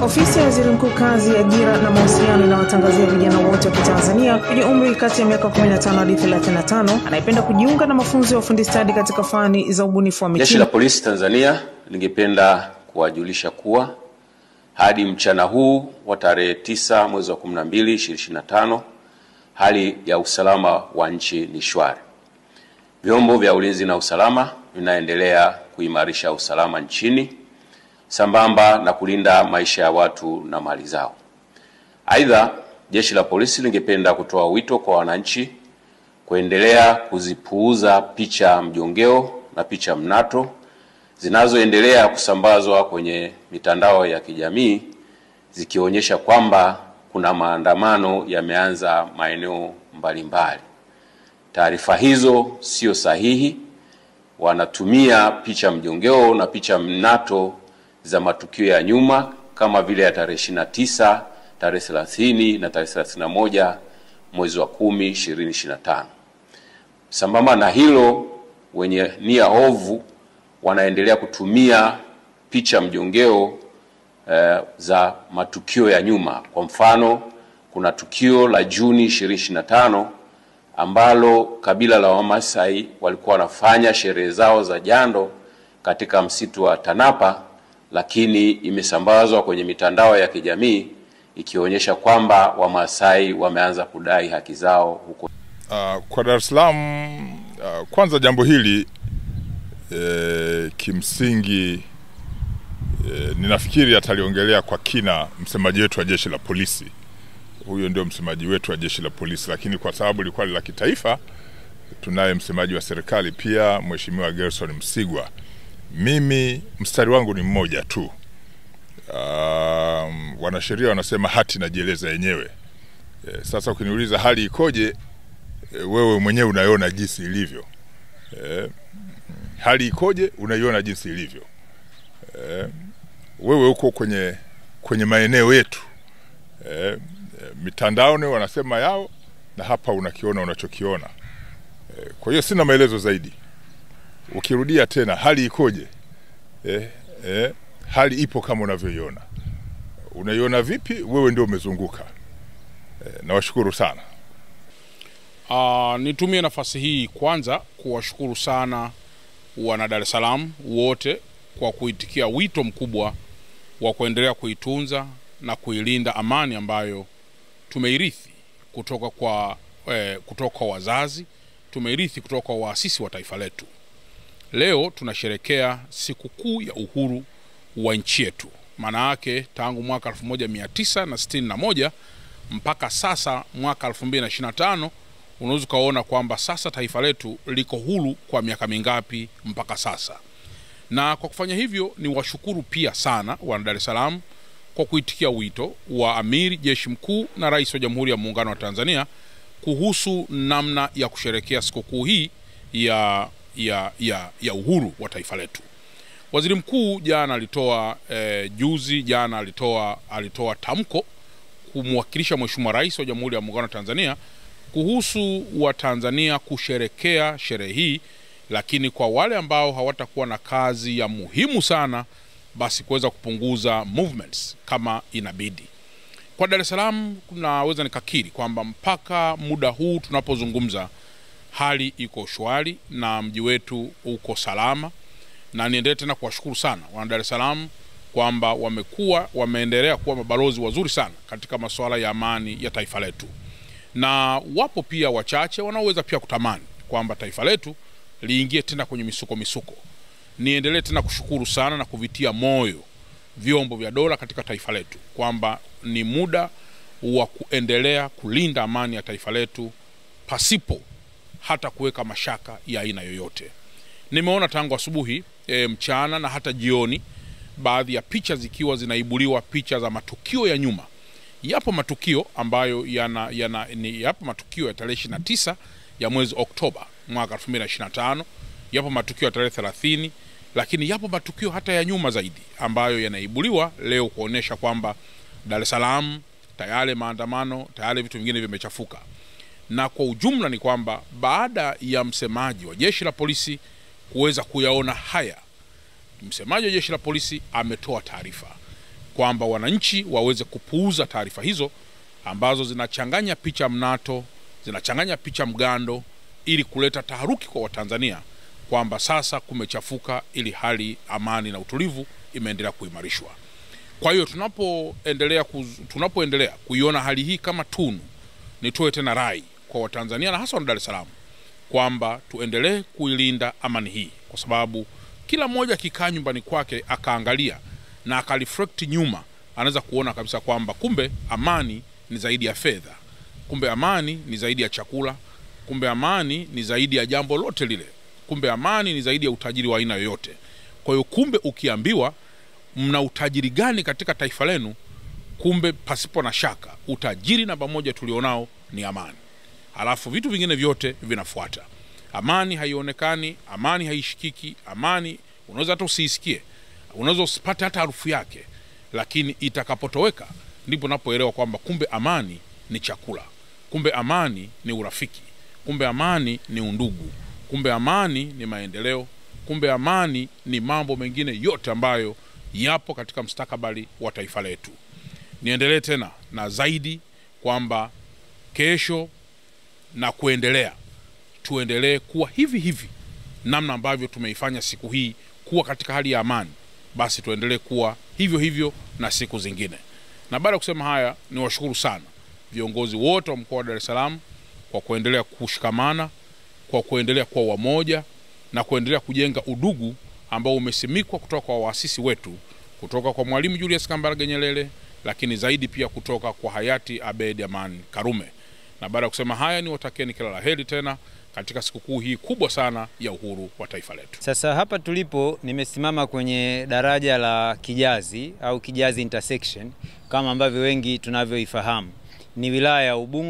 Ofisi ya Waziri Mkuu Kazi, Ajira na Mawasiliano inawatangazia vijana wote wa Tanzania wenye umri kati ya miaka 15 hadi 35 anayependa kujiunga na mafunzo ya ufundi stadi katika fani za ubunifu wa mitindo. Jeshi la Polisi Tanzania lingependa kuwajulisha kuwa hadi mchana huu wa tarehe 9 mwezi wa 12 2025 hali ya usalama wa nchi ni shwari. Vyombo vya ulinzi na usalama vinaendelea kuimarisha usalama nchini sambamba na kulinda maisha ya watu na mali zao. Aidha, Jeshi la Polisi lingependa kutoa wito kwa wananchi kuendelea kuzipuuza picha mjongeo na picha mnato zinazoendelea kusambazwa kwenye mitandao ya kijamii zikionyesha kwamba kuna maandamano yameanza maeneo mbalimbali. Taarifa hizo sio sahihi. Wanatumia picha mjongeo na picha mnato za matukio ya nyuma kama vile ya tarehe 29, tarehe 30 na tarehe 31 mwezi wa 10 2025. Sambamba na hilo, wenye nia ovu wanaendelea kutumia picha mjongeo za matukio ya nyuma. Kwa mfano, kuna tukio la Juni 2025 ambalo kabila la Wamasai walikuwa wanafanya sherehe zao za jando katika msitu wa Tanapa, lakini imesambazwa kwenye mitandao ya kijamii ikionyesha kwamba Wamasai wameanza kudai haki zao huko. Kwa Dar es Salaam, kwanza jambo hili kimsingi ninafikiri ataliongelea kwa kina msemaji wetu wa Jeshi la Polisi. Huyo ndio msemaji wetu wa Jeshi la Polisi, lakini kwa sababu ilikuwa la kitaifa tunaye msemaji wa serikali pia, Mheshimiwa Gerson Msigwa. Mimi mstari wangu ni mmoja tu. Wanasheria wanasema hati inajieleza yenyewe. Sasa ukiniuliza hali ikoje, wewe mwenyewe unaiona jinsi ilivyo. Hali ikoje, unaiona jinsi ilivyo. Wewe uko kwenye maeneo yetu. Mitandaoni wanasema yao na hapa unakiona unachokiona. Kwa hiyo sina maelezo zaidi. Ukirudia tena hali ikoje? Hali ipo kama unavyoiona. Unaiona vipi? Wewe ndio umezunguka. Nawashukuru sana. Nitumie nafasi hii kwanza kuwashukuru sana wana Dar es Salaam wote kwa kuitikia wito mkubwa wa kuendelea kuitunza na kuilinda amani ambayo tumeirithi kutoka kwa wazazi, tumeirithi kutoka kwa waasisi wa taifa letu. Leo tunasherekea siku kuu ya uhuru wa nchi yetu. Maana yake tangu mwaka 1961 mpaka sasa mwaka 2025 unaweza kuona kwamba sasa taifa letu liko huru kwa miaka mingapi mpaka sasa. Na kwa kufanya hivyo ni washukuru pia sana wana Dar es Salaam kwa kuitikia wito wa Amiri Jeshi Mkuu na Rais wa Jamhuri ya Muungano wa Tanzania kuhusu namna ya kusherehekea sikukuu hii ya uhuru wa taifa letu. Waziri Mkuu jana alitoa tamko kumwakilisha Mheshimiwa Rais wa Jamhuri ya Muungano wa Tanzania kuhusu wa Tanzania kusherehekea sherehe hii, lakini kwa wale ambao hawatakuwa na kazi ya muhimu sana basi kuweza kupunguza movements kama inabidi. Kwa Dar es Salaam naweza nikakiri kwamba mpaka muda huu tunapozungumza hali iko shwari na mji wetu uko salama, na niendelee tena kuwashukuru sana wana Dar es Salaam kwamba wameendelea kuwa mabalozi wazuri sana katika masuala ya amani ya taifa letu. Na wapo pia wachache wanaoweza pia kutamani kwamba taifa letu liingie tena kwenye misuko. Niendelee tena kushukuru sana na kuvitia moyo vyombo vya dola katika taifa letu kwamba ni muda wa kuendelea kulinda amani ya taifa letu pasipo hata kuweka mashaka ya aina yoyote. Nimeona tangu asubuhi, mchana na hata jioni baadhi ya picha zikiwa zinaibuliwa, picha za matukio ya nyuma. Yapo matukio ambayo yapo matukio ya tarehe 29 ya mwezi Oktoba mwaka 2025, yapo matukio ya tarehe 30, lakini yapo matukio hata ya nyuma zaidi ambayo yanaibuliwa leo kuonesha kwamba Dar es Salaam tayari maandamano, tayari vitu vingine vimechafuka. Na kwa ujumla ni kwamba baada ya msemaji wa Jeshi la Polisi kuweza kuyaona haya, msemaji wa Jeshi la Polisi ametoa taarifa kwamba wananchi waweze kupuuza taarifa hizo ambazo zinachanganya picha mnato, zinachanganya picha mgando, ili kuleta taharuki kwa Watanzania kwamba sasa kumechafuka, ili hali amani na utulivu imeendelea kuimarishwa. Kwa hiyo tunapoendelea kuiona hali hii kama tunu, nitoe tena rai kwa Watanzania na hasa wa Dar es Salaam kwamba tuendelee kuilinda amani hii, kwa sababu kila mmoja akikaa nyumbani kwake akaangalia na akalifrect nyuma, anaweza kuona kabisa kwamba kumbe amani ni zaidi ya fedha, kumbe amani ni zaidi ya chakula, kumbe amani ni zaidi ya jambo lote lile, kumbe amani ni zaidi ya utajiri wa aina yoyote. Kwa hiyo kumbe ukiambiwa mna utajiri gani katika taifa lenu, kumbe pasipo na shaka utajiri namba moja tulionao ni amani. Halafu vitu vingine vyote vinafuata. Amani haionekani, amani haishikiki, amani unaweza hata usiisikie, unaweza usipate hata harufu yake, lakini itakapotoweka ndipo unapoelewa kwamba kumbe amani ni chakula, kumbe amani ni urafiki, kumbe amani ni undugu, kumbe amani ni maendeleo, kumbe amani ni mambo mengine yote ambayo yapo katika mustakabali wa taifa letu. Niendelee tena na zaidi kwamba kesho na kuendelea tuendelee kuwa hivi namna ambavyo tumeifanya siku hii kuwa katika hali ya amani, basi tuendelee kuwa hivyo na siku zingine. Na baada ya kusema haya, niwashukuru sana viongozi wote wa mkoa wa Dar es Salaam kwa kuendelea kushikamana, kwa kuendelea kuwa wamoja na kuendelea kujenga udugu ambao umesimikwa kutoka kwa waasisi wetu, kutoka kwa Mwalimu Julius Kambarage Nyerere, lakini zaidi pia kutoka kwa hayati Abeid Amani Karume. Na baada ya kusema haya, niwatakieni kila la heri tena katika sikukuu hii kubwa sana ya uhuru wa taifa letu. Sasa hapa tulipo nimesimama kwenye daraja la Kijazi au Kijazi intersection kama ambavyo wengi tunavyoifahamu. Ni wilaya ya Ubungo.